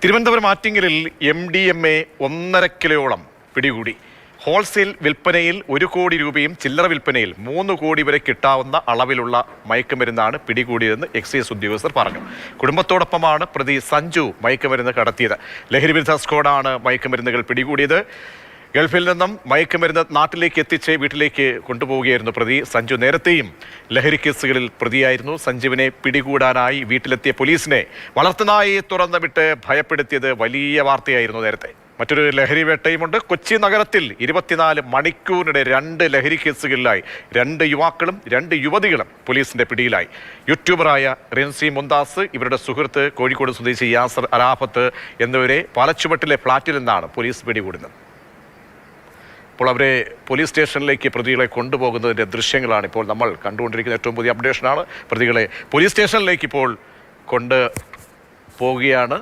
തിരുവനന്തപുരം ആറ്റിങ്ങലിൽ MDMA 1.5 കിലോയോളം പിടികൂടി. ഹോൾസെയിൽ വിൽപ്പനയിൽ 1 കോടി രൂപയും ചില്ലറ വിൽപ്പനയിൽ 3 കോടി വരെ കിട്ടാവുന്ന അളവിലുള്ള മയക്കുമരുന്നാണ് പിടികൂടിയതെന്ന് എക്സൈസ് ഉദ്യോഗസ്ഥർ പറഞ്ഞു. കുടുംബത്തോടൊപ്പമാണ് പ്രതി സഞ്ജു മയക്കുമരുന്ന് കടത്തിയത്. ലഹരിവിരുദ്ധ സ്ക്വാഡാണ് മയക്കുമരുന്നുകൾ പിടികൂടിയത്. ഗൾഫിൽ നിന്നും മയക്കുമരുന്ന് നാട്ടിലേക്ക് എത്തിച്ച് വീട്ടിലേക്ക് കൊണ്ടുപോവുകയായിരുന്നു പ്രതി സഞ്ജു. നേരത്തെയും ലഹരി കേസുകളിൽ പ്രതിയായിരുന്നു. സഞ്ജുവിനെ പിടികൂടാനായി വീട്ടിലെത്തിയ പോലീസിനെ വളർത്തുനായെ തുറന്നു വിട്ട് ഭയപ്പെടുത്തിയത് വലിയ വാർത്തയായിരുന്നു നേരത്തെ. മറ്റൊരു ലഹരി വേട്ടയുമുണ്ട്. കൊച്ചി നഗരത്തിൽ 24 മണിക്കൂറിനിടെ 2 ലഹരി കേസുകളിലായി 2 യുവാക്കളും 2 യുവതികളും പോലീസിന്റെ പിടിയിലായി. യൂട്യൂബറായ റിൻസി മുന്താസ്, ഇവരുടെ സുഹൃത്ത് കോഴിക്കോട് സ്വദേശി യാസർ അറാഫത്ത് എന്നിവരെ പാലച്ചുവട്ടിലെ ഫ്ളാറ്റിൽ നിന്നാണ് പോലീസ് പിടികൂടുന്നത്. ഇപ്പോൾ അവരെ പോലീസ് സ്റ്റേഷനിലേക്ക് പ്രതികളെ കൊണ്ടുപോകുന്നതിൻ്റെ ദൃശ്യങ്ങളാണ് ഇപ്പോൾ നമ്മൾ കണ്ടുകൊണ്ടിരിക്കുന്ന ഏറ്റവും പുതിയ അപ്ഡേഷനാണ്. പ്രതികളെ പോലീസ് സ്റ്റേഷനിലേക്ക് ഇപ്പോൾ കൊണ്ടുപോവുകയാണ്.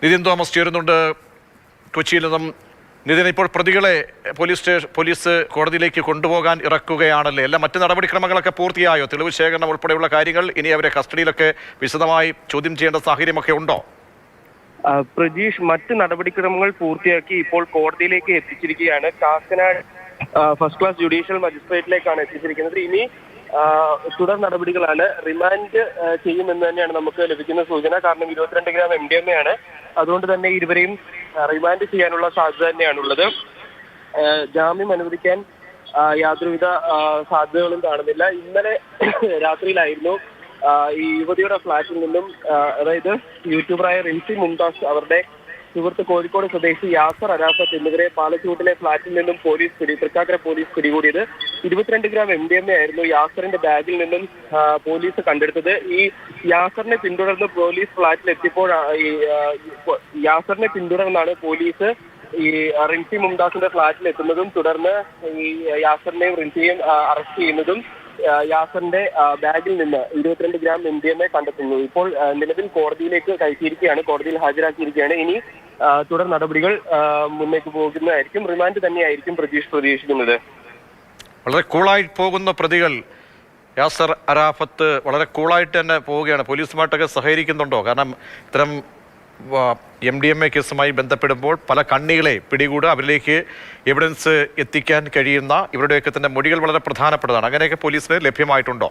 നിതിൻ തോമസ് ചേരുന്നുണ്ട് കൊച്ചിയിൽ നിന്നും. നിതിൻ, ഇപ്പോൾ പ്രതികളെ പോലീസ് കോടതിയിലേക്ക് കൊണ്ടുപോകാൻ ഇറക്കുകയാണല്ലേ? എല്ലാം മറ്റ് നടപടിക്രമങ്ങളൊക്കെ പൂർത്തിയായോ? തെളിവ് ശേഖരണം ഉൾപ്പെടെയുള്ള കാര്യങ്ങൾ, ഇനി അവരെ കസ്റ്റഡിയിലൊക്കെ വിശദമായി ചോദ്യം ചെയ്യേണ്ട സാഹചര്യമൊക്കെ ഉണ്ടോ? പ്രജീഷ്, മറ്റ് നടപടിക്രമങ്ങൾ പൂർത്തിയാക്കി ഇപ്പോൾ കോടതിയിലേക്ക് എത്തിച്ചിരിക്കുകയാണ്. കാക്കനാട് ഫസ്റ്റ് ക്ലാസ് ജുഡീഷ്യൽ മജിസ്ട്രേറ്റിലേക്കാണ് എത്തിച്ചിരിക്കുന്നത്. ഇനി തുടർ നടപടികളാണ്. റിമാൻഡ് ചെയ്യുമെന്ന് തന്നെയാണ് നമുക്ക് ലഭിക്കുന്ന സൂചന. കാരണം 22 ഗ്രാം MDMA ആണ്. അതുകൊണ്ട് തന്നെ ഇരുവരെയും റിമാൻഡ് ചെയ്യാനുള്ള സാധ്യത തന്നെയാണുള്ളത്. ജാമ്യം അനുവദിക്കാൻ യാതൊരുവിധ സാധ്യതകളും കാണുന്നില്ല. ഇന്നലെ രാത്രിയിലായിരുന്നു ഈ യുവതിയുടെ ഫ്ളാറ്റിൽ നിന്നും, അതായത് യൂട്യൂബറായ റിൻസി മുംതാസ്, അവരുടെ സുഹൃത്ത് കോഴിക്കോട് സ്വദേശി യാസർ അറാഫത്ത് എന്നിവരെ പാലച്ചൂട്ടിലെ ഫ്ളാറ്റിൽ നിന്നും തൃക്കാക്കര പോലീസ് പിടികൂടിയത്. 22 ഗ്രാം MDMA ആയിരുന്നു യാസറിന്റെ ബാഗിൽ നിന്നും പോലീസ് കണ്ടെടുത്തത്. ഈ യാസറിനെ പിന്തുടർന്ന് പോലീസ് ഫ്ളാറ്റിൽ യാസറിനെ പിന്തുടർന്നാണ് പോലീസ് ഈ റിൻസി മുംതാസിന്റെ ഫ്ളാറ്റിൽ എത്തുന്നതും തുടർന്ന് ഈ യാസറിനെയും റിൻസിയെയും അറസ്റ്റ് ചെയ്യുന്നതും യാസറിന്റെ ബാഗിൽ നിന്ന് 22 ഗ്രാം MDMA കണ്ടെത്തുന്നു. ഇപ്പോൾ നിലവിൽ കോടതിയിലേക്ക് കയറ്റിയിരിക്കുകയാണ്, കോടതിയിൽ ഹാജരാക്കിയിരിക്കുകയാണ്. ഇനി തുടർ നടപടികൾ മുന്നേക്ക് പോകുന്നതായിരിക്കും. റിമാൻഡ് തന്നെയായിരിക്കും പ്രതീക്ഷിക്കുന്നത്. വളരെ കൂളായി പോകുന്ന പ്രതികൾ, യാസർ അറാഫത്ത് വളരെ കൂളായിട്ട് തന്നെ പോവുകയാണ്. പോലീസുമായിട്ടൊക്കെ സഹകരിക്കുന്നുണ്ടോ? കാരണം ഇത്തരം MDMA കേസുമായി ബന്ധപ്പെടുമ്പോൾ പല കണ്ണികളെ പിടികൂടുക, അവരിലേക്ക് എവിഡൻസ് എത്തിക്കാൻ കഴിയുന്ന ഇവരുടെയൊക്കെ തന്നെ മൊഴികൾ വളരെ പ്രധാനപ്പെട്ടതാണ്. അങ്ങനെയൊക്കെ പോലീസിന് ലഭ്യമായിട്ടുണ്ടോ?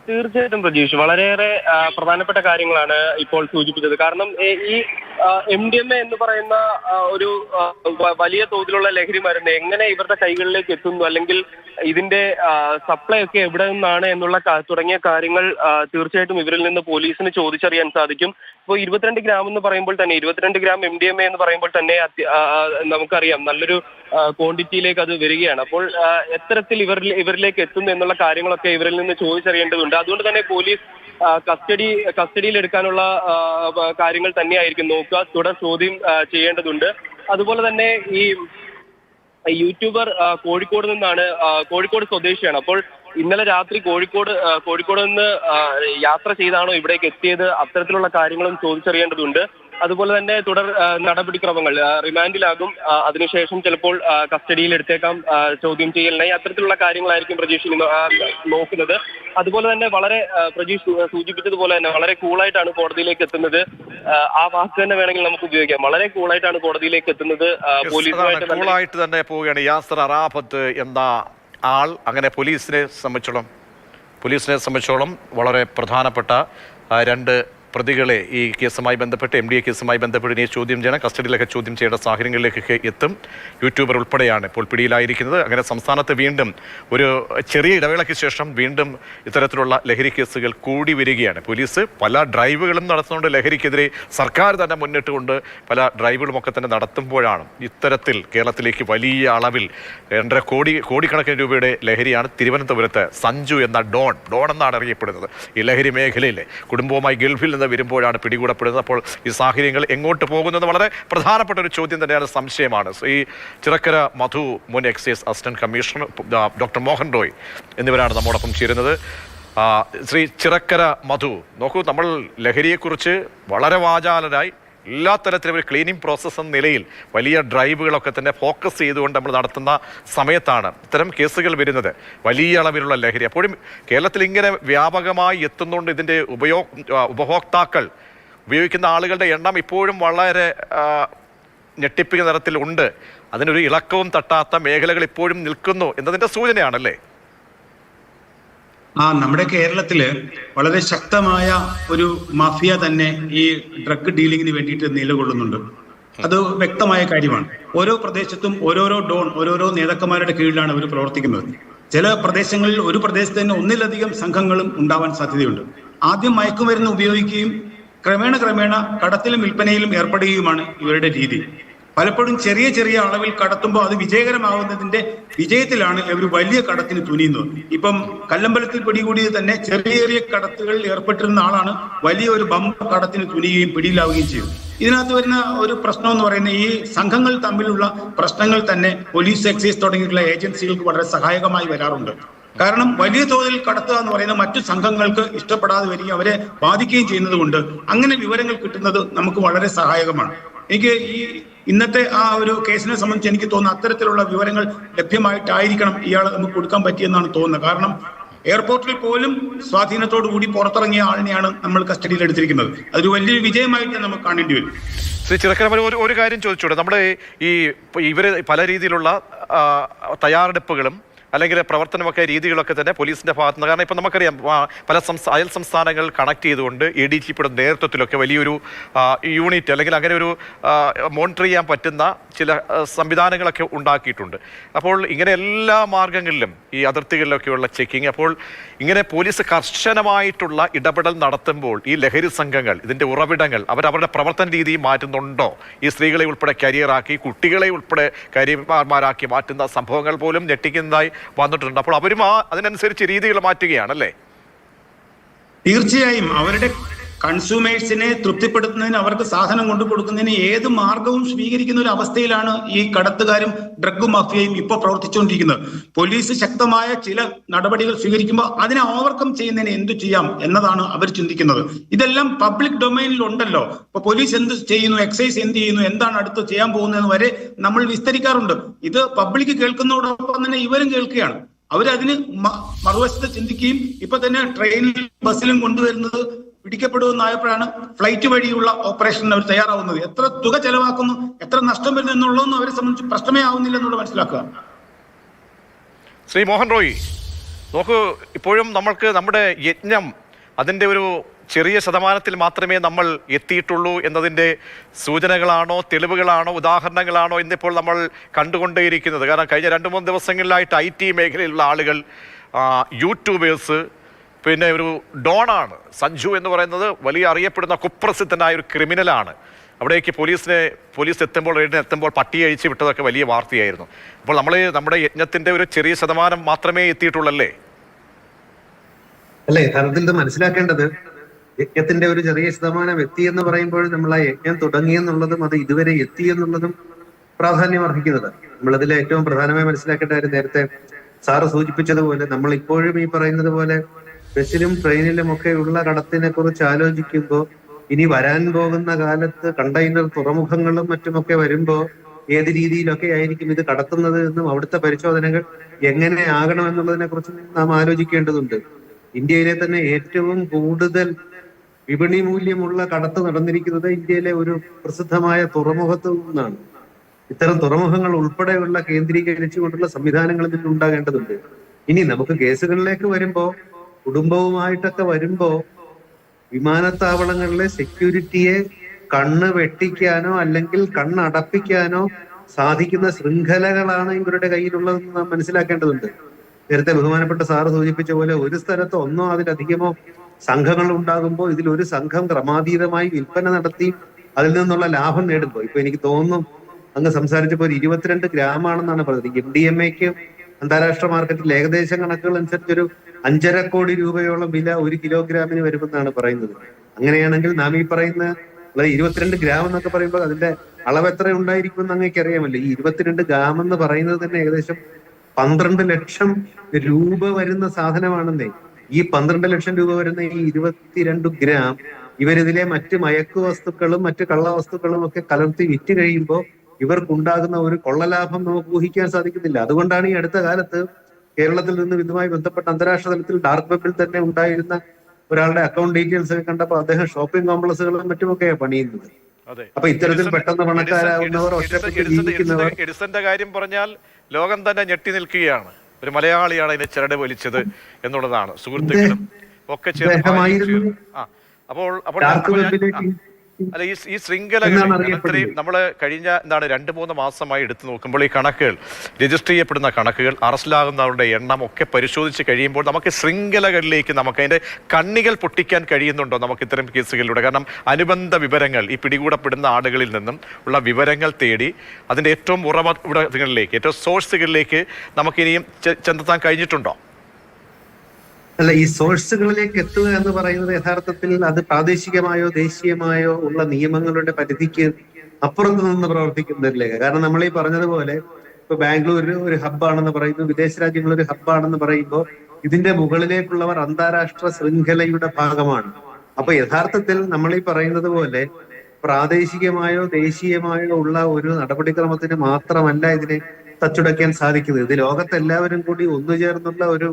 തീർച്ചയായിട്ടും പ്രജീഷ്, വളരെയേറെ പ്രധാനപ്പെട്ട കാര്യങ്ങളാണ് ഇപ്പോൾ സൂചിപ്പിച്ചത്. കാരണം ഈ MDMA എന്ന് പറയുന്ന ഒരു വലിയ തോതിലുള്ള ലഹരി മരുന്ന് എങ്ങനെ ഇവരുടെ കൈകളിലേക്ക് എത്തുന്നു, അല്ലെങ്കിൽ ഇതിന്റെ സപ്ലൈ ഒക്കെ എവിടെ നിന്നാണ് എന്നുള്ള തുടങ്ങിയ കാര്യങ്ങൾ തീർച്ചയായിട്ടും ഇവരിൽ നിന്ന് പോലീസിന് ചോദിച്ചറിയാൻ സാധിക്കും. ഇപ്പോൾ 22 ഗ്രാം എന്ന് പറയുമ്പോൾ തന്നെ, 22 ഗ്രാം MDMA എന്ന് പറയുമ്പോൾ തന്നെ നമുക്കറിയാം നല്ലൊരു ക്വാണ്ടിറ്റിയിലേക്ക് അത് വരികയാണ്. അപ്പോൾ എത്തരത്തിൽ ഇവരിലേക്ക് എത്തുന്നു എന്നുള്ള കാര്യങ്ങളൊക്കെ ഇവരിൽ നിന്ന് ചോദിച്ചറിയേണ്ടതുണ്ട്. അതുകൊണ്ട് തന്നെ പോലീസ് കസ്റ്റഡിയിൽ എടുക്കാനുള്ള കാര്യങ്ങൾ തന്നെയായിരിക്കും നോക്കുക, തുടർ ചോദ്യം ചെയ്യേണ്ടതുണ്ട്. അതുപോലെ തന്നെ ഈ യൂട്യൂബർ കോഴിക്കോട് സ്വദേശിയാണ്. അപ്പോൾ ഇന്നലെ രാത്രി കോഴിക്കോട് നിന്ന് യാത്ര ചെയ്താണോ ഇവിടേക്ക് എത്തിയത്? അത്തരത്തിലുള്ള കാര്യങ്ങളും ചോദിച്ചറിയേണ്ടതുണ്ട്. അതുപോലെ തന്നെ തുടർ നടപടിക്രമങ്ങൾ റിമാൻഡിലാകും, അതിനുശേഷം ചിലപ്പോൾ കസ്റ്റഡിയിൽ എടുത്തേക്കാം, ചോദ്യം ചെയ്യലിനായി. അത്തരത്തിലുള്ള കാര്യങ്ങളായിരിക്കും പ്രജീഷ് നോക്കുന്നത്. അതുപോലെ തന്നെ പ്രജീഷ് സൂചിപ്പിച്ചതുപോലെ തന്നെ വളരെ കൂളായിട്ടാണ് കോടതിയിലേക്ക് എത്തുന്നത്. ആ വാക്ക് തന്നെ വേണമെങ്കിൽ നമുക്ക് ഉപയോഗിക്കാം. വളരെ കൂളായിട്ടാണ് കോടതിയിലേക്ക് എത്തുന്നത്. കൂളായിട്ട് തന്നെ പോവുകയാണ് യാസർ അറാഫത്ത് എന്ന ആൾ. അങ്ങനെ പോലീസിനെ സംബന്ധിച്ചോളം വളരെ പ്രധാനപ്പെട്ട 2 പ്രതികളെ ഈ കേസുമായി ബന്ധപ്പെട്ട് MDA കേസുമായി ബന്ധപ്പെട്ട് ഇനി ചോദ്യം ചെയ്യണം, കസ്റ്റഡിയിലൊക്കെ ചോദ്യം ചെയ്യേണ്ട സാഹചര്യങ്ങളിലേക്കൊക്കെ എത്തും. യൂട്യൂബർ ഉൾപ്പെടെയാണ് ഇപ്പോൾ പിടിയിലായിരിക്കുന്നത്. അങ്ങനെ സംസ്ഥാനത്ത് വീണ്ടും ഒരു ചെറിയ ഇടവേളയ്ക്ക് ശേഷം വീണ്ടും ഇത്തരത്തിലുള്ള ലഹരി കേസുകൾ കൂടി വരികയാണ്. പോലീസ് പല ഡ്രൈവുകളും നടത്തുന്നുണ്ട്. ലഹരിക്കെതിരെ സർക്കാർ തന്നെ മുന്നിട്ടുകൊണ്ട് പല ഡ്രൈവുകളുമൊക്കെ തന്നെ നടത്തുമ്പോഴാണ് ഇത്തരത്തിൽ കേരളത്തിലേക്ക് വലിയ അളവിൽ 2.5 കോടിക്കണക്കിന് രൂപയുടെ ലഹരിയാണ് തിരുവനന്തപുരത്ത് സഞ്ജു എന്ന ഡോൺ എന്നാണ് അറിയപ്പെടുന്നത്. ഈ ലഹരി മേഖലയിലെ കുടുംബവുമായി ഗൾഫിൽ നിന്ന് വരുമ്പോഴാണ് പിടികൂടപ്പെടുന്നത്. അപ്പോൾ ഈ സാഹചര്യങ്ങൾ എങ്ങോട്ട് പോകുന്നത് വളരെ പ്രധാനപ്പെട്ട ഒരു ചോദ്യം തന്നെയാണ്, സംശയമാണ്. ഈ ചിറക്കര മധു, മുൻ excise assistant commissioner doctor Mohan Roy എന്നിവരാണ് നമ്മോടൊപ്പം ചേരുന്നത്. ശ്രീ ചിറക്കര മധു, നോക്കൂ, നമ്മൾ ലഹരിയെക്കുറിച്ച് വളരെ വാചാലരായി എല്ലാ തരത്തിലും ഒരു ക്ലീനിങ് പ്രോസസ്സ് എന്ന നിലയിൽ വലിയ ഡ്രൈവുകളൊക്കെ തന്നെ ഫോക്കസ് ചെയ്തുകൊണ്ട് നമ്മൾ നടത്തുന്ന സമയത്താണ് ഇത്തരം കേസുകൾ വരുന്നത്. വലിയ അളവിലുള്ള ലഹരി അപ്പോഴും കേരളത്തിൽ ഇങ്ങനെ വ്യാപകമായി എത്തുന്നുണ്ട്. ഇതിൻ്റെ ഉപഭോക്താക്കൾ ഉപയോഗിക്കുന്ന ആളുകളുടെ എണ്ണം ഇപ്പോഴും വളരെ ഞെട്ടിപ്പിക്കുന്ന തരത്തിലുണ്ട്. അതിനൊരു ഇളക്കവും തട്ടാത്ത മേഖലകൾ ഇപ്പോഴും നിൽക്കുന്നു എന്നതിൻ്റെ സൂചനയാണല്ലേ? നമ്മുടെ കേരളത്തില് വളരെ ശക്തമായ ഒരു മാഫിയ തന്നെ ഈ ഡ്രഗ് ഡീലിങ്ങിന് വേണ്ടിയിട്ട് നിലകൊള്ളുന്നുണ്ട്. അത് വ്യക്തമായ കാര്യമാണ്. ഓരോ പ്രദേശത്തും ഓരോരോ ഡോൺ, ഓരോരോ നേതാക്കന്മാരുടെ കീഴിലാണ് അവർ പ്രവർത്തിക്കുന്നത്. ചില പ്രദേശങ്ങളിൽ ഒരു പ്രദേശത്ത് തന്നെ ഒന്നിലധികം സംഘങ്ങളും ഉണ്ടാവാൻ സാധ്യതയുണ്ട്. ആദ്യം മയക്കുമരുന്ന് ഉപയോഗിക്കുകയും ക്രമേണ കടത്തിലും വിൽപ്പനയിലും ഏർപ്പെടുകയുമാണ് ഇവരുടെ രീതി. പലപ്പോഴും ചെറിയ ചെറിയ അളവിൽ കടത്തുമ്പോൾ അത് വിജയകരമാവുന്നതിന്റെ വിജയത്തിലാണ് ഇവർ വലിയ കടത്തിന് തുനിയുന്നത്. ഇപ്പം കല്ലമ്പലത്തിൽ പിടികൂടിയത് തന്നെ ചെറിയ ചെറിയ കടത്തുകളിൽ ഏർപ്പെട്ടിരുന്ന ആളാണ് വലിയ ഒരു ബമ്പർ കടത്തിന് തുനിയുകയും പിടിയിലാവുകയും ചെയ്തു. ഇതിനകത്ത് വരുന്ന ഒരു പ്രശ്നം എന്ന് പറയുന്നത് ഈ സംഘങ്ങൾ തമ്മിലുള്ള പ്രശ്നങ്ങൾ തന്നെ പോലീസ്, എക്സൈസ് തുടങ്ങിയിട്ടുള്ള ഏജൻസികൾക്ക് വളരെ സഹായകമായി വരാറുണ്ട്. കാരണം വലിയ തോതിൽ കടത്തുക എന്ന് പറയുന്നത് മറ്റു സംഘങ്ങൾക്ക് ഇഷ്ടപ്പെടാതെ വരികയും അവരെ ബാധിക്കുകയും ചെയ്യുന്നത് കൊണ്ട് അങ്ങനെ വിവരങ്ങൾ കിട്ടുന്നത് നമുക്ക് വളരെ സഹായകമാണ്. എനിക്ക് ഈ ഇന്നത്തെ ആ ഒരു കേസിനെ സംബന്ധിച്ച് എനിക്ക് തോന്നുന്നു അത്തരത്തിലുള്ള വിവരങ്ങൾ ലഭ്യമായിട്ടായിരിക്കണം ഇയാളെ നമുക്ക് കൊടുക്കാൻ പറ്റിയെന്നാണ് തോന്നുന്നത്. കാരണം എയർപോർട്ടിൽ പോലും സ്വാധീനത്തോടു കൂടി പുറത്തിറങ്ങിയ ആളിനെയാണ് നമ്മൾ കസ്റ്റഡിയിൽ എടുത്തിരിക്കുന്നത്. അതൊരു വലിയൊരു വിജയമായിട്ട് നമുക്ക് കാണേണ്ടി വരും. ശ്രീ ചിറക്കരമല, ഒരു കാര്യം ചോദിച്ചൂടെ? നമ്മുടെ ഇവര് പല രീതിയിലുള്ള തയ്യാറെടുപ്പുകളും അല്ലെങ്കിൽ പ്രവർത്തനമൊക്കെ രീതികളൊക്കെ തന്നെ പോലീസിന്റെ ഭാഗത്ത് നിന്ന്, കാരണം ഇപ്പം നമുക്കറിയാം പല അയൽ സംസ്ഥാനങ്ങൾ കണക്ട് ചെയ്തുകൊണ്ട് ADGPയുടെ നേതൃത്വത്തിലൊക്കെ വലിയൊരു യൂണിറ്റ് അല്ലെങ്കിൽ അങ്ങനെ ഒരു മോണിറ്റർ ചെയ്യാൻ പറ്റുന്ന ചില സംവിധാനങ്ങളൊക്കെ ഉണ്ടാക്കിയിട്ടുണ്ട്. അപ്പോൾ ഇങ്ങനെ എല്ലാ മാർഗങ്ങളിലും ഈ അതിർത്തികളിലൊക്കെയുള്ള ചെക്കിങ്, അപ്പോൾ ഇങ്ങനെ പോലീസ് കർശനമായിട്ടുള്ള ഇടപെടൽ നടത്തുമ്പോൾ ഈ ലഹരി സംഘങ്ങൾ ഇതിൻ്റെ ഉറവിടങ്ങൾ അവരുടെ പ്രവർത്തന രീതി മാറ്റുന്നുണ്ടോ? ഈ സ്ത്രീകളെ ഉൾപ്പെടെ കരിയറാക്കി, കുട്ടികളെ ഉൾപ്പെടെ കരിയർമാരാക്കി മാറ്റുന്ന സംഭവങ്ങൾ പോലും ഞെട്ടിക്കുന്നതായി വന്നിട്ടുണ്ട്. അപ്പോൾ അവരും അതിനനുസരിച്ച് രീതികൾ മാറ്റുകയാണല്ലേ? തീർച്ചയായും അവരുടെ കൺസ്യൂമേഴ്സിനെ തൃപ്തിപ്പെടുത്തുന്നതിന്, അവർക്ക് സാധനം കൊണ്ടു കൊടുക്കുന്നതിന് ഏത് മാർഗവും സ്വീകരിക്കുന്ന ഒരു അവസ്ഥയിലാണ് ഈ കടത്തുകാരും ഡ്രഗ് മാഫിയയും ഇപ്പോൾ പ്രവർത്തിച്ചുകൊണ്ടിരിക്കുന്നത്. പോലീസ് ശക്തമായ ചില നടപടികൾ സ്വീകരിക്കുമ്പോൾ അതിനെ ഓവർകം ചെയ്യുന്നതിന് എന്തു ചെയ്യാം എന്നതാണ് അവർ ചിന്തിക്കുന്നത്. ഇതെല്ലാം പബ്ലിക് ഡൊമൈനിൽ ഉണ്ടല്ലോ. ഇപ്പൊ പോലീസ് എന്ത് ചെയ്യുന്നു, എക്സൈസ് എന്ത് ചെയ്യുന്നു, എന്താണ് അടുത്ത് ചെയ്യാൻ പോകുന്നതെന്ന് വരെ നമ്മൾ വിസ്തരിക്കാറുണ്ട്. ഇത് പബ്ലിക് കേൾക്കുന്നതോടൊപ്പം തന്നെ ഇവരും കേൾക്കുകയാണ്. അവരതിന് മറുവശത്ത് ചിന്തിക്കുകയും ഇപ്പൊ തന്നെ ട്രെയിനിലും ബസ്സിലും കൊണ്ടുവരുന്നത് പിടിക്കപ്പെടുമെന്നായപ്പോഴാണ് ഫ്ലൈറ്റ് വഴിയുള്ള ഓപ്പറേഷന് അവർ തയ്യാറാവുന്നത്. എത്ര തുക ചെലവാക്കുന്നു, എത്ര നഷ്ടം വരുന്നു എന്നുള്ളതൊന്നും അവരെ സംബന്ധിച്ച് പ്രശ്നമേ ആവുന്നില്ല എന്നുള്ളത് മനസ്സിലാക്കുക. ശ്രീ മോഹൻ റോയ്, നോക്കൂ, ഇപ്പോഴും നമ്മൾക്ക് നമ്മുടെ യജ്ഞം അതിൻ്റെ ഒരു ചെറിയ ശതമാനത്തിൽ മാത്രമേ നമ്മൾ എത്തിയിട്ടുള്ളൂ എന്നതിൻ്റെ സൂചനകളാണോ, തെളിവുകളാണോ, ഉദാഹരണങ്ങളാണോ എന്നിപ്പോൾ നമ്മൾ കണ്ടുകൊണ്ടേയിരിക്കുന്നത്? കാരണം കഴിഞ്ഞ 2-3 ദിവസങ്ങളിലായിട്ട് IT മേഖലയിലുള്ള ആളുകൾ, യൂട്യൂബേഴ്സ്, പിന്നെ ഒരു ഡോണാണ് സഞ്ജു എന്ന് പറയുന്നത്, വലിയ അറിയപ്പെടുന്ന കുപ്രസിദ്ധനായ ഒരു ക്രിമിനലാണ്. അവിടേക്ക് പോലീസ് എത്തുമ്പോൾ പട്ടി അഴിച്ചു വിട്ടതൊക്കെ വലിയ വാർത്തയായിരുന്നു. അപ്പോൾ നമ്മുടെ യജ്ഞത്തിൻ്റെ ഒരു ചെറിയ ശതമാനം മാത്രമേ എത്തിയിട്ടുള്ളല്ലേ? അല്ലേ, യഥാർത്ഥത്തിൽ ഇത് മനസ്സിലാക്കേണ്ടത് യജ്ഞത്തിന്റെ ഒരു ചെറിയ ശതമാനം എത്തി എന്ന് പറയുമ്പോൾ നമ്മൾ ആ യജ്ഞം തുടങ്ങിയെന്നുള്ളതും അത് ഇതുവരെ എത്തി എന്നുള്ളതും പ്രാധാന്യം അർഹിക്കുന്നത്. നമ്മളതിൽ ഏറ്റവും പ്രധാനമായി മനസ്സിലാക്കേണ്ട കാര്യം, നേരത്തെ സാറ് സൂചിപ്പിച്ചതുപോലെ നമ്മൾ ഇപ്പോഴും ഈ പറയുന്നത് പോലെ ബസ്സിലും ട്രെയിനിലും ഒക്കെ ഉള്ള കടത്തിനെ കുറിച്ച് ആലോചിക്കുമ്പോൾ ഇനി വരാൻ പോകുന്ന കാലത്ത് കണ്ടെയ്നർ തുറമുഖങ്ങളും മറ്റുമൊക്കെ വരുമ്പോൾ ഏത് രീതിയിലൊക്കെ ആയിരിക്കും ഇത് കടത്തുന്നത് എന്നും അവിടുത്തെ പരിശോധനകൾ എങ്ങനെ ആകണമെന്നുള്ളതിനെ കുറിച്ച് നാം ആലോചിക്കേണ്ടതുണ്ട്. ഇന്ത്യയിലെ തന്നെ ഏറ്റവും കൂടുതൽ വിപണി മൂല്യമുള്ള കടത്ത് നടന്നിരിക്കുന്നത് ഇന്ത്യയിലെ ഒരു പ്രസിദ്ധമായ തുറമുഖത്തു നിന്നാണ്. ഇത്തരം തുറമുഖങ്ങൾ ഉൾപ്പെടെയുള്ള കേന്ദ്രീകരിച്ചുകൊണ്ടുള്ള സംവിധാനങ്ങൾ ഇതിൽ ഉണ്ടാകേണ്ടതുണ്ട്. ഇനി നമുക്ക് കേസുകളിലേക്ക് വരുമ്പോ, കുടുംബവുമായിട്ടൊക്കെ വരുമ്പോ, വിമാനത്താവളങ്ങളിലെ സെക്യൂരിറ്റിയെ കണ്ണ് വെട്ടിക്കാനോ അല്ലെങ്കിൽ കണ്ണടപ്പിക്കാനോ സാധിക്കുന്ന ശൃംഖലകളാണ് ഇവരുടെ കയ്യിലുള്ളതെന്ന് നാം മനസ്സിലാക്കേണ്ടതുണ്ട്. നേരത്തെ ബഹുമാനപ്പെട്ട സാറ് സൂചിപ്പിച്ച പോലെ ഒരു സ്ഥലത്ത് ഒന്നോ അതിലധികമോ സംഘങ്ങൾ ഉണ്ടാകുമ്പോൾ ഇതിൽ ഒരു സംഘം ക്രമാതീതമായി വിൽപ്പന നടത്തി അതിൽ നിന്നുള്ള ലാഭം നേടുമ്പോൾ, ഇപ്പൊ എനിക്ക് തോന്നുന്നു അങ്ങ് സംസാരിച്ചപ്പോൾ 22 ഗ്രാമാണെന്നാണ് പറയുന്നത്. MDMAക്ക് അന്താരാഷ്ട്ര മാർക്കറ്റിൽ ഏകദേശം കണക്കുകൾ അനുസരിച്ച് ഒരു 5.5 കോടി രൂപയോളം വില 1 കിലോഗ്രാമിന് വരുമെന്നാണ് പറയുന്നത്. അങ്ങനെയാണെങ്കിൽ നാം ഈ പറയുന്ന 22 ഗ്രാം എന്നൊക്കെ പറയുമ്പോൾ അതിന്റെ അളവ് എത്ര ഉണ്ടായിരിക്കുമെന്ന് അങ്ങേക്ക് അറിയാമല്ലോ. ഈ 22 ഗ്രാം എന്ന് പറയുന്നത് തന്നെ ഏകദേശം 12 ലക്ഷം രൂപ വരുന്ന സാധനമാണെന്നേ. ഈ 12 ലക്ഷം രൂപ വരുന്ന ഈ 22 ഗ്രാം ഇവരിതിലെ മറ്റ് മയക്കു വസ്തുക്കളും മറ്റ് കള്ളവസ്തുക്കളും ഒക്കെ കലർത്തി വിറ്റ് കഴിയുമ്പോൾ ഇവർക്കുണ്ടാകുന്ന ഒരു കൊള്ളലാഭം നമുക്ക് ഊഹിക്കാൻ സാധിക്കുന്നില്ല. അതുകൊണ്ടാണ് ഈ അടുത്ത കാലത്ത് കേരളത്തിൽ നിന്നും ഇതുമായി ബന്ധപ്പെട്ട അന്താരാഷ്ട്ര തലത്തിൽ ഡാർക്ക് വെബിൽ തന്നെ ഉണ്ടായിരുന്ന ഒരാളുടെ അക്കൗണ്ട് ഡീറ്റെയിൽസ് ഒക്കെ കണ്ടപ്പോൾ അദ്ദേഹം ഷോപ്പിംഗ് കോംപ്ലക്സുകളും മറ്റുമൊക്കെയാണ് പണിയുന്നത്. അപ്പൊ ഇത്തരത്തിൽ പെട്ടെന്ന് പണക്കാരാകുന്നവർ ഒറ്റപ്പെട്ട് ജീവിക്കുന്നവർ. എഡിസന്റെ കാര്യം പറഞ്ഞാൽ ലോകം തന്നെ ഞെട്ടി നിൽക്കുകയാണ്. ഒരു മലയാളിയാണ് ഇതിനെ ചരട് വലിച്ചത് എന്നുള്ളതാണ്. സുഹൃത്തുക്കളും ഒക്കെ ചേർന്ന് അപ്പോൾ അല്ല ഈ ശൃംഖലകൾ നമ്മൾ കഴിഞ്ഞ 2-3 മാസമായി എടുത്തു നോക്കുമ്പോൾ ഈ കണക്കുകൾ, രജിസ്റ്റർ ചെയ്യപ്പെടുന്ന കണക്കുകൾ, അറസ്റ്റിലാകുന്നവരുടെ എണ്ണം ഒക്കെ പരിശോധിച്ച് കഴിയുമ്പോൾ നമുക്ക് ശൃംഖലകളിലേക്ക് നമുക്ക് അതിന്റെ കണ്ണികൾ പൊട്ടിക്കാൻ കഴിയുന്നുണ്ടോ നമുക്ക് ഇത്തരം കേസുകളിലൂടെ? കാരണം അനുബന്ധ വിവരങ്ങൾ, ഈ പിടികൂടപ്പെടുന്ന ആളുകളിൽ നിന്നും ഉള്ള വിവരങ്ങൾ തേടി അതിന്റെ ഏറ്റവും ഉറവിടങ്ങളിലേക്ക്, ഏറ്റവും സോഴ്സുകളിലേക്ക് നമുക്ക് ഇനിയും ചെന്നെത്താൻ കഴിഞ്ഞിട്ടുണ്ടോ? അല്ല, ഈ സോഴ്സുകളിലേക്ക് എത്തുക എന്ന് പറയുന്നത് യഥാർത്ഥത്തിൽ അത് പ്രാദേശികമായോ ദേശീയമായോ ഉള്ള നിയമങ്ങളുടെ പരിധിക്ക് അപ്പുറത്ത് നിന്ന് പ്രവർത്തിക്കുന്നതിലേക്ക്. കാരണം നമ്മൾ ഈ പറഞ്ഞതുപോലെ ഇപ്പൊ ബാംഗ്ലൂർ ഒരു ഹബ്ബാണെന്ന് പറയുന്നു, വിദേശ രാജ്യങ്ങൾ ഒരു ഹബ്ബാണെന്ന് പറയുമ്പോൾ ഇതിന്റെ മുകളിലേക്കുള്ളവർ അന്താരാഷ്ട്ര ശൃംഖലയുടെ ഭാഗമാണ്. അപ്പൊ യഥാർത്ഥത്തിൽ നമ്മൾ ഈ പറയുന്നത് പോലെ പ്രാദേശികമായോ ദേശീയമായോ ഉള്ള ഒരു നടപടിക്രമത്തിന് മാത്രമല്ല ഇതിനെ തച്ചുടയ്ക്കാൻ സാധിക്കുന്നത്. ഇത് ലോകത്തെല്ലാവരും കൂടി ഒന്നുചേർന്നുള്ള ഒരു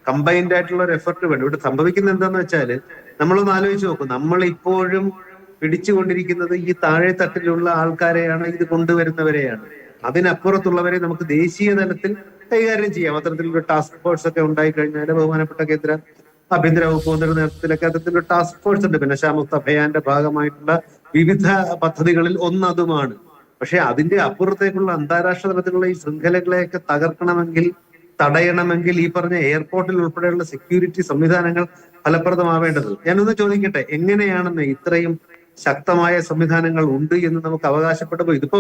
കമ്പൈൻഡ് ആയിട്ടുള്ള ഒരു എഫർട്ട് വേണം. ഇവിടെ സംഭവിക്കുന്നത് എന്താന്ന് വെച്ചാല് നമ്മളൊന്ന് ആലോചിച്ച് നോക്കും, നമ്മൾ ഇപ്പോഴും പിടിച്ചുകൊണ്ടിരിക്കുന്നത് ഈ താഴെ തട്ടിലുള്ള ആൾക്കാരെയാണ്, ഇത് കൊണ്ടുവരുന്നവരെയാണ്. അതിനപ്പുറത്തുള്ളവരെ നമുക്ക് ദേശീയ തലത്തിൽ കൈകാര്യം ചെയ്യാം. അത്തരത്തിലൊരു ടാസ്ക് ഫോഴ്സ് ഒക്കെ ഉണ്ടായി കഴിഞ്ഞാൽ ബഹുമാനപ്പെട്ട കേന്ദ്ര ആഭ്യന്തര വകുപ്പ് മന്ത്രിയുടെ നേതൃത്വത്തിലൊക്കെ അത്തരത്തിലൊരു ടാസ്ക് ഫോഴ്സ് ഉണ്ട്. പിന്നെ നശാമുക്ത അഭിയാന്റെ ഭാഗമായിട്ടുള്ള വിവിധ പദ്ധതികളിൽ ഒന്നതുമാണ്. പക്ഷെ അതിന്റെ അപ്പുറത്തേക്കുള്ള അന്താരാഷ്ട്ര തലത്തിലുള്ള ഈ ശൃംഖലകളെയൊക്കെ തകർക്കണമെങ്കിൽ, തടയണമെങ്കിൽ ഈ പറഞ്ഞ എയർപോർട്ടിൽ ഉൾപ്പെടെയുള്ള സെക്യൂരിറ്റി സംവിധാനങ്ങൾ ഫലപ്രദമാവേണ്ടത്. ഞാനൊന്ന് ചോദിക്കട്ടെ, എങ്ങനെയാണെന്ന് ഇത്രയും ശക്തമായ സംവിധാനങ്ങൾ ഉണ്ട് എന്ന് നമുക്ക് അവകാശപ്പെടുമ്പോൾ, ഇതിപ്പോ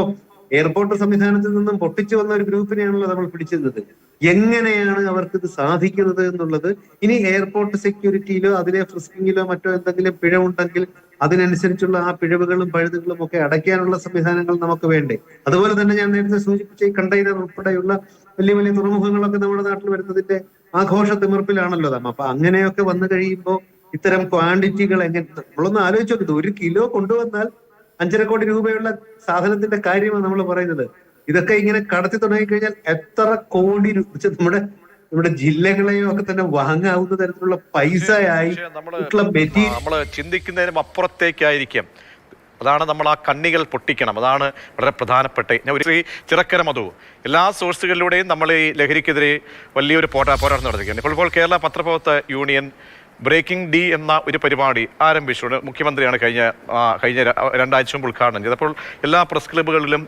എയർപോർട്ട് സംവിധാനത്തിൽ നിന്നും പൊട്ടിച്ചു വന്ന ഒരു ഗ്രൂപ്പിനെയാണല്ലോ നമ്മൾ പിടിച്ചിരുന്നത്. എങ്ങനെയാണ് അവർക്ക് ഇത് സാധിക്കുന്നത് എന്നുള്ളത്, ഇനി എയർപോർട്ട് സെക്യൂരിറ്റിയിലോ അതിലെ ഫ്രിസ്കിങ്ങിലോ മറ്റോ എന്തെങ്കിലും പിഴവുണ്ടെങ്കിൽ അതിനനുസരിച്ചുള്ള ആ പിഴവുകളും പഴുതുകളും ഒക്കെ അടയ്ക്കാനുള്ള സംവിധാനങ്ങൾ നമുക്ക് വേണ്ടേ? അതുപോലെ തന്നെ ഞാൻ നേരത്തെ സൂചിപ്പിച്ച ഈ കണ്ടെയ്നർ ഉൾപ്പെടെയുള്ള വലിയ വലിയ തുറമുഖങ്ങളൊക്കെ നമ്മുടെ നാട്ടിൽ വരുന്നതിന്റെ ആഘോഷ തിമിർപ്പിലാണല്ലോ നാം. അപ്പൊ അങ്ങനെയൊക്കെ വന്നു കഴിയുമ്പോൾ ഇത്തരം ക്വാണ്ടിറ്റികൾ എങ്ങനെ, നമ്മളൊന്ന് ആലോചിച്ച് നോക്കുന്നത്, 1 കിലോ കൊണ്ടുവന്നാൽ 5.5 കോടി രൂപയുള്ള സാധനത്തിന്റെ കാര്യമാണ് നമ്മൾ പറയുന്നത്. ഇതൊക്കെ ഇങ്ങനെ കടത്തി തുടങ്ങിക്കഴിഞ്ഞാൽ എത്ര കോടി രൂപ നമ്മുടെ ജില്ലകളെയോ ഒക്കെ തന്നെ വാങ്ങാവുന്ന തരത്തിലുള്ള പൈസയായി നമ്മൾ ചിന്തിക്കുന്നതിനും അപ്പുറത്തേക്കായിരിക്കും. അതാണ് നമ്മൾ ആ കണ്ണികൾ പൊട്ടിക്കണം. അതാണ് വളരെ പ്രധാനപ്പെട്ട. ഞാൻ ഒരു ചിറക്കര മധു, എല്ലാ സോഴ്സുകളിലൂടെയും നമ്മൾ ഈ ലഹരിക്കെതിരെ വലിയൊരു പോരാട്ടം നടത്തുകയാണ്. ഇപ്പോൾ കേരള പത്രപ്രവർത്തക യൂണിയൻ ബ്രേക്കിംഗ് ഡി എന്ന ഒരു പരിപാടി ആരംഭിച്ചു. മുഖ്യമന്ത്രിയാണ് കഴിഞ്ഞ 2 ആഴ്ച മുമ്പ് ഉദ്ഘാടനം ചെയ്തത്. അപ്പോൾ എല്ലാ പ്രസ് ക്ലബ്ബുകളിലും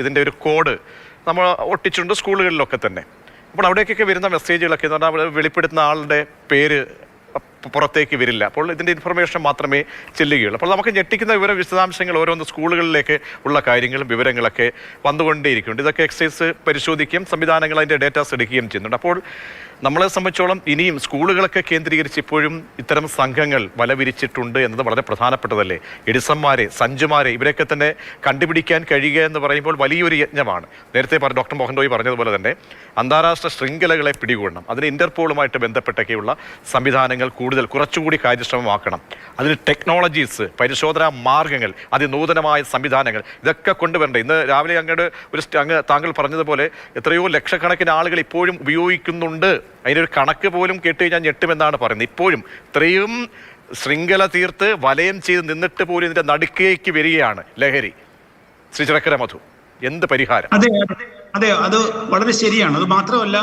ഇതിൻ്റെ ഒരു കോഡ് നമ്മൾ ഒട്ടിച്ചിട്ടുണ്ട്, സ്കൂളുകളിലൊക്കെ തന്നെ. അപ്പോൾ അവിടേക്കൊക്കെ വരുന്ന മെസ്സേജുകളൊക്കെ എന്ന് പറഞ്ഞാൽ വെളിപ്പെടുത്തുന്ന ആളുടെ പേര് പുറത്തേക്ക് വരില്ല. അപ്പോൾ ഇതിൻ്റെ ഇൻഫർമേഷൻ മാത്രമേ ചെല്ലുകയുള്ളൂ. അപ്പോൾ നമുക്ക് ഞെട്ടിക്കുന്ന വിശദാംശങ്ങൾ ഓരോന്ന് സ്കൂളുകളിലേക്ക് ഉള്ള കാര്യങ്ങളും വിവരങ്ങളൊക്കെ വന്നുകൊണ്ടേയിരിക്കുന്നുണ്ട്. ഇതൊക്കെ എക്സൈസ് പരിശോധിക്കുകയും സംവിധാനങ്ങൾ അതിൻ്റെ ഡേറ്റാസ് എടുക്കുകയും ചെയ്യുന്നുണ്ട്. അപ്പോൾ നമ്മളെ സംബന്ധിച്ചോളം ഇനിയും സ്കൂളുകളൊക്കെ കേന്ദ്രീകരിച്ച് ഇപ്പോഴും ഇത്തരം സംഘങ്ങൾ വലവിരിച്ചിട്ടുണ്ട് എന്നത് വളരെ പ്രധാനപ്പെട്ടതല്ലേ? എഡിസന്മാരെ, സഞ്ജുമാരെ ഇവരെയൊക്കെ തന്നെ കണ്ടുപിടിക്കാൻ കഴിയുക എന്ന് പറയുമ്പോൾ വലിയൊരു യജ്ഞമാണ്. നേരത്തെ ഡോക്ടർ മോഹൻ റോയ് പറഞ്ഞതുപോലെ തന്നെ അന്താരാഷ്ട്ര ശൃംഖലകളെ പിടികൂടണം. അതിന് ഇന്റർപോളുമായിട്ട് ബന്ധപ്പെട്ടൊക്കെയുള്ള സംവിധാനങ്ങൾ കുറച്ചുകൂടി കാര്യക്ഷമമാക്കണം. അതിന് ടെക്നോളജീസ്, പരിശോധനാ മാർഗങ്ങൾ, അതിനൂതനമായ സംവിധാനങ്ങൾ ഇതൊക്കെ കൊണ്ടുവരണ്ടേ? ഇന്ന് രാവിലെ താങ്കൾ പറഞ്ഞതുപോലെ എത്രയോ ലക്ഷക്കണക്കിന് ആളുകൾ ഇപ്പോഴും ഉപയോഗിക്കുന്നുണ്ട്. അതിനൊരു കണക്ക് പോലും കേട്ട് കഴിഞ്ഞാൽ ഞെട്ടുമെന്നാണ് പറയുന്നത്. ഇപ്പോഴും ഇത്രയും ശൃംഖല തീർത്ത് വലയം ചെയ്ത് നിന്നിട്ട് പോലും ഇതിന്റെ നടുക്കേക്ക് വരികയാണ് ലഹരി. ശ്രീ ചിറക്കര മധു, എന്ത് പരിഹാരം? അതെ, അത് വളരെ ശരിയാണ്. അത് മാത്രമല്ല,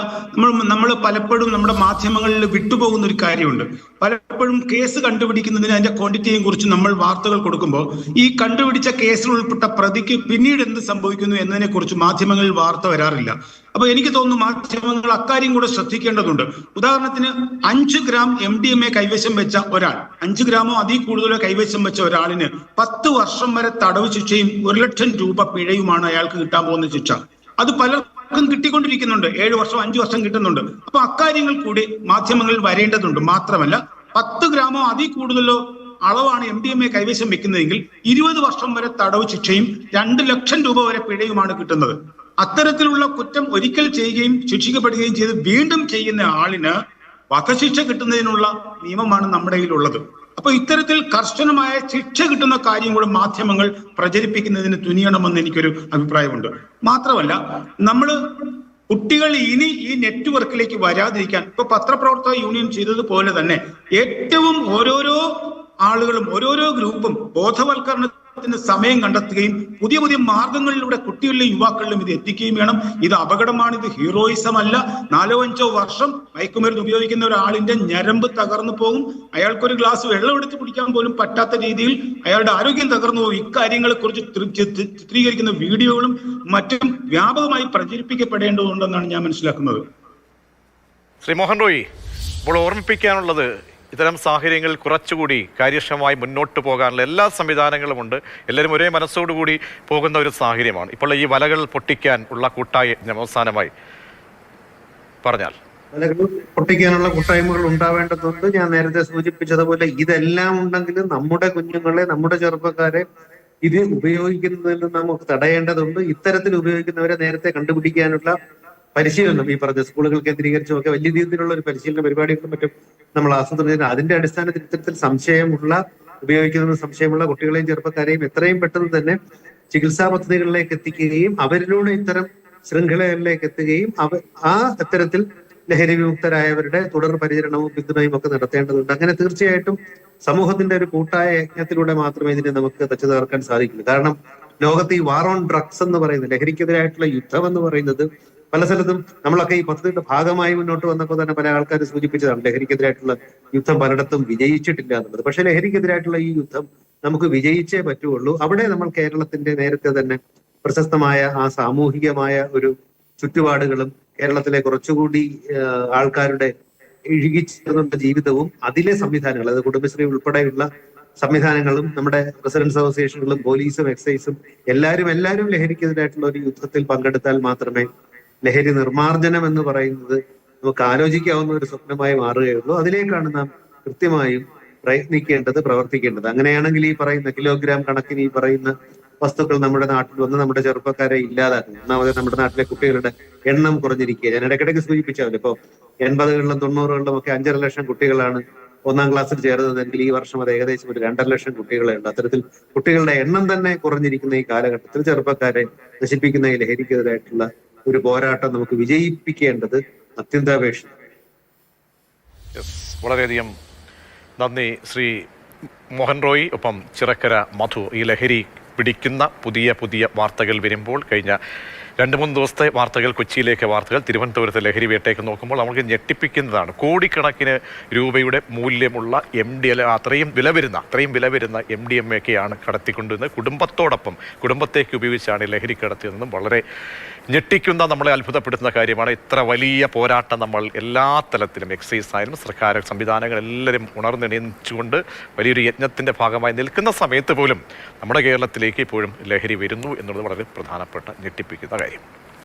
നമ്മൾ പലപ്പോഴും നമ്മുടെ മാധ്യമങ്ങളിൽ വിട്ടുപോകുന്ന ഒരു കാര്യമുണ്ട്. പലപ്പോഴും കേസ് കണ്ടുപിടിക്കുന്നതിന് അതിന്റെ ക്വാണ്ടിറ്റിയെയും കുറിച്ച് നമ്മൾ വാർത്തകൾ കൊടുക്കുമ്പോൾ ഈ കണ്ടുപിടിച്ച കേസിൽ ഉൾപ്പെട്ട പ്രതിക്ക് പിന്നീട് എന്ത് സംഭവിക്കുന്നു എന്നതിനെ കുറിച്ച് മാധ്യമങ്ങളിൽ വാർത്ത വരാറില്ല. അപ്പൊ എനിക്ക് തോന്നുന്നു മാധ്യമങ്ങൾ അക്കാര്യം കൂടെ ശ്രദ്ധിക്കേണ്ടതുണ്ട്. ഉദാഹരണത്തിന് 5 ഗ്രാം MDMA കൈവശം വെച്ച ഒരാൾ, 5 ഗ്രാമോ അതിൽ കൂടുതലോ കൈവശം വെച്ച ഒരാളിന് 10 വർഷം വരെ തടവ് ശിക്ഷയും 1 ലക്ഷം രൂപ പിഴയുമാണ് അയാൾക്ക് കിട്ടാൻ പോകുന്ന ശിക്ഷ. അത് പലർക്കും കിട്ടിക്കൊണ്ടിരിക്കുന്നുണ്ട്. 7 വർഷം 5 വർഷം കിട്ടുന്നുണ്ട്. അപ്പൊ അക്കാര്യങ്ങൾ കൂടി മാധ്യമങ്ങളിൽ വരേണ്ടതുണ്ട്. മാത്രമല്ല, 10 ഗ്രാമോ അതിൽ കൂടുതലോ അളവാണ് MDMA കൈവശം വെക്കുന്നതെങ്കിൽ 20 വർഷം വരെ തടവ് ശിക്ഷയും 2 ലക്ഷം രൂപ വരെ പിഴയുമാണ് കിട്ടുന്നത്. അത്തരത്തിലുള്ള കുറ്റം ഒരിക്കൽ ചെയ്യുകയും ശിക്ഷിക്കപ്പെടുകയും ചെയ്ത് വീണ്ടും ചെയ്യുന്ന ആളിന് വധശിക്ഷ കിട്ടുന്നതിനുള്ള നിയമമാണ് നമ്മുടെ കയ്യിലുള്ളത്. അപ്പൊ ഇത്തരത്തിൽ കർശനമായ ശിക്ഷ കിട്ടുന്ന കാര്യം കൂടെ മാധ്യമങ്ങൾ പ്രചരിപ്പിക്കുന്നതിന് തുനിയണമെന്ന് എനിക്കൊരു അഭിപ്രായമുണ്ട്. മാത്രമല്ല, നമ്മൾ കുട്ടികൾ ഇനി ഈ നെറ്റ്വർക്കിലേക്ക് വരാതിരിക്കാൻ ഇപ്പൊ പത്രപ്രവർത്തക യൂണിയൻ ചെയ്തതുപോലെ തന്നെ ഏറ്റവും ഓരോരോ ആളുകളും ഓരോരോ ഗ്രൂപ്പും ബോധവൽക്കരണത്തിന് സമയം കണ്ടെത്തുകയും പുതിയ പുതിയ മാർഗങ്ങളിലൂടെ കുട്ടികളിലും യുവാക്കളിലും ഇത് എത്തിക്കുകയും വേണം. ഇത് അപകടമാണ്, ഇത് ഹീറോയിസം അല്ല. 4-5 വർഷം മയക്കുമരുന്ന് ഉപയോഗിക്കുന്ന ഒരാളിന്റെ ഞരമ്പ് തകർന്നു പോകും. അയാൾക്കൊരു ഗ്ലാസ് വെള്ളം എടുത്ത് കുടിക്കാൻ പോലും പറ്റാത്ത രീതിയിൽ അയാളുടെ ആരോഗ്യം തകർന്നു പോകും. ഇക്കാര്യങ്ങളെ കുറിച്ച് ചിത്രീകരിക്കുന്ന വീഡിയോകളും മറ്റും വ്യാപകമായി പ്രചരിപ്പിക്കപ്പെടേണ്ടതുണ്ടെന്നാണ് ഞാൻ മനസ്സിലാക്കുന്നത്. ശ്രീ മോഹൻ റോയി, ഇപ്പോൾ ഓർമ്മിപ്പിക്കാനുള്ളത്, ഇത്തരം സാഹചര്യങ്ങളിൽ കുറച്ചുകൂടി കാര്യക്ഷമമായി മുന്നോട്ട് പോകാനുള്ള എല്ലാ സംവിധാനങ്ങളുമുണ്ട്. എല്ലാവരും ഒരേ മനസ്സോടുകൂടി പോകുന്ന ഒരു സാഹചര്യമാണ്. ഇപ്പോൾ ഈ വലകൾ പൊട്ടിക്കാൻ ഉള്ള കൂട്ടായ അവസാനമായി പറഞ്ഞാൽ വലകൾ പൊട്ടിക്കാനുള്ള കൂട്ടായ്മകൾ ഉണ്ടാവേണ്ടതുണ്ട്. ഞാൻ നേരത്തെ സൂചിപ്പിച്ചതുപോലെ ഇതെല്ലാം ഉണ്ടെങ്കിലും നമ്മുടെ കുഞ്ഞുങ്ങളെ, നമ്മുടെ ചെറുപ്പക്കാരെ ഇത് ഉപയോഗിക്കുന്നതിൽ നിന്ന് നമുക്ക് തടയേണ്ടതുണ്ട്. ഇത്തരത്തിൽ ഉപയോഗിക്കുന്നവരെ നേരത്തെ കണ്ടുപിടിക്കാനുള്ള പരിശീലനം, ഈ പറഞ്ഞ സ്കൂളുകൾ കേന്ദ്രീകരിച്ചും ഒക്കെ വലിയ രീതിയിലുള്ള ഒരു പരിശീലന പരിപാടികളും മറ്റും നമ്മൾ ആസൂത്രണം ചെയ്ത് അതിന്റെ അടിസ്ഥാനത്തിൽ ഇത്തരത്തിൽ സംശയമുള്ള കുട്ടികളെയും ചെറുപ്പക്കാരെയും എത്രയും പെട്ടെന്ന് തന്നെ ചികിത്സാ പദ്ധതികളിലേക്ക് എത്തിക്കുകയും അവരിലൂടെ ഇത്തരം ശൃംഖലകളിലേക്ക് എത്തുകയും ആ ഇത്തരത്തിൽ ലഹരി വിമുക്തരായവരുടെ തുടർ പരിചരണവും പിന്തുണയും ഒക്കെ നടത്തേണ്ടതുണ്ട്. അങ്ങനെ തീർച്ചയായിട്ടും സമൂഹത്തിന്റെ ഒരു കൂട്ടായ യജ്ഞത്തിലൂടെ മാത്രമേ ഇതിനെ നമുക്ക് തച്ചു തകർക്കാൻ സാധിക്കൂ. കാരണം ലോകത്ത് ഈ വാർ ഓൺ ഡ്രഗ്സ് എന്ന് പറയുന്നത്, ലഹരിക്കെതിരായിട്ടുള്ള യുദ്ധം എന്ന് പറയുന്നത് പല സ്ഥലത്തും നമ്മളൊക്കെ ഈ പദ്ധതിയുടെ ഭാഗമായി മുന്നോട്ട് വന്നപ്പോൾ തന്നെ പല ആൾക്കാർ സൂചിപ്പിച്ചതാണ് ലഹരിക്കെതിരായിട്ടുള്ള യുദ്ധം പലയിടത്തും വിജയിച്ചിട്ടില്ല എന്നുള്ളത്. പക്ഷെ ലഹരിക്കെതിരായിട്ടുള്ള ഈ യുദ്ധം നമുക്ക് വിജയിച്ചേ പറ്റുള്ളൂ. അവിടെ നമ്മൾ കേരളത്തിന്റെ നേരത്തെ തന്നെ പ്രശസ്തമായ ആ സാമൂഹികമായ ഒരു ചുറ്റുപാടുകളും കേരളത്തിലെ കുറച്ചുകൂടി ആൾക്കാരുടെ ഇഴുകിച്ചേർന്ന ജീവിതവും അതിലെ സംവിധാനങ്ങൾ, അത് കുടുംബശ്രീ ഉൾപ്പെടെയുള്ള സംവിധാനങ്ങളും നമ്മുടെ റെസിഡൻസ് അസോസിയേഷനുകളും പോലീസും എക്സൈസും എല്ലാവരും ലഹരിക്കെതിരായിട്ടുള്ള ഒരു യുദ്ധത്തിൽ പങ്കെടുത്താൽ മാത്രമേ ലഹരി നിർമ്മാർജ്ജനം എന്ന് പറയുന്നത് നമുക്ക് ആലോചിക്കാവുന്ന ഒരു സ്വപ്നമായി മാറുകയുള്ളൂ. അതിലേക്കാണ് നാം കൃത്യമായും പ്രയത്നിക്കേണ്ടത്, പ്രവർത്തിക്കേണ്ടത്. അങ്ങനെയാണെങ്കിൽ ഈ പറയുന്ന കിലോഗ്രാം കണക്കിന് ഈ പറയുന്ന വസ്തുക്കൾ നമ്മുടെ നാട്ടിൽ വന്ന് നമ്മുടെ ചെറുപ്പക്കാരെ ഇല്ലാതാക്കും. ഒന്നാമത് നമ്മുടെ നാട്ടിലെ കുട്ടികളുടെ എണ്ണം കുറഞ്ഞിരിക്കുക. ഞാൻ ഇടയ്ക്കിടയ്ക്ക് സൂചിപ്പിച്ചാവില്ല, ഇപ്പോ 80കളിലും 90കളിലും ഒക്കെ 5.5 ലക്ഷം കുട്ടികളാണ് 1ാം ക്ലാസ്സിൽ ചേർന്നതെങ്കിൽ ഈ വർഷം അത് ഏകദേശം ഒരു 2.5 ലക്ഷം കുട്ടികളെ ഉണ്ട്. അത്തരത്തിൽ കുട്ടികളുടെ എണ്ണം തന്നെ കുറഞ്ഞിരിക്കുന്ന ഈ കാലഘട്ടത്തിൽ ചെറുപ്പക്കാരെ നശിപ്പിക്കുന്ന ഈ ലഹരിക്കെതിരായിട്ടുള്ള ഒരു പോരാട്ടം നമുക്ക് വിജയിപ്പിക്കേണ്ടത് അത്യന്താപേക്ഷിതം. വളരെയധികം നന്ദി ശ്രീ മോഹൻ റോയി. ഒപ്പം ചിറക്കര മധു. ഈ ലഹരി പിടിക്കുന്ന പുതിയ വാർത്തകൾ വരുമ്പോൾ, കഴിഞ്ഞ 2-3 ദിവസത്തെ വാർത്തകൾ, കൊച്ചിയിലേക്ക് വാർത്തകൾ, തിരുവനന്തപുരത്തെ ലഹരി വേട്ടയൊക്കെ നോക്കുമ്പോൾ നമുക്ക് ഞെട്ടിപ്പിക്കുന്നതാണ്. കോടിക്കണക്കിന് രൂപയുടെ മൂല്യമുള്ള അത്രയും വില വരുന്ന MDMA ഒക്കെയാണ് കടത്തിക്കൊണ്ടുവന്ന് കുടുംബത്തേക്ക് ഉപയോഗിച്ചാണ് ലഹരി കടത്തിയതെന്നും വളരെ ഞെട്ടിക്കുന്ന, നമ്മളെ അത്ഭുതപ്പെടുത്തുന്ന കാര്യമാണ്. ഇത്ര വലിയ പോരാട്ടം നമ്മൾ എല്ലാ തലത്തിലും, എക്സൈസ് ആയാലും സർക്കാർ സംവിധാനങ്ങൾ എല്ലാവരും ഉണർന്നെണീച്ചുകൊണ്ട് വലിയൊരു യജ്ഞത്തിൻ്റെ ഭാഗമായി നിൽക്കുന്ന സമയത്ത് പോലും നമ്മുടെ കേരളത്തിലേക്ക് ഇപ്പോഴും ലഹരി വരുന്നു എന്നുള്ളത് വളരെ പ്രധാനപ്പെട്ട ഞെട്ടിപ്പിക്കുന്ന കാര്യം.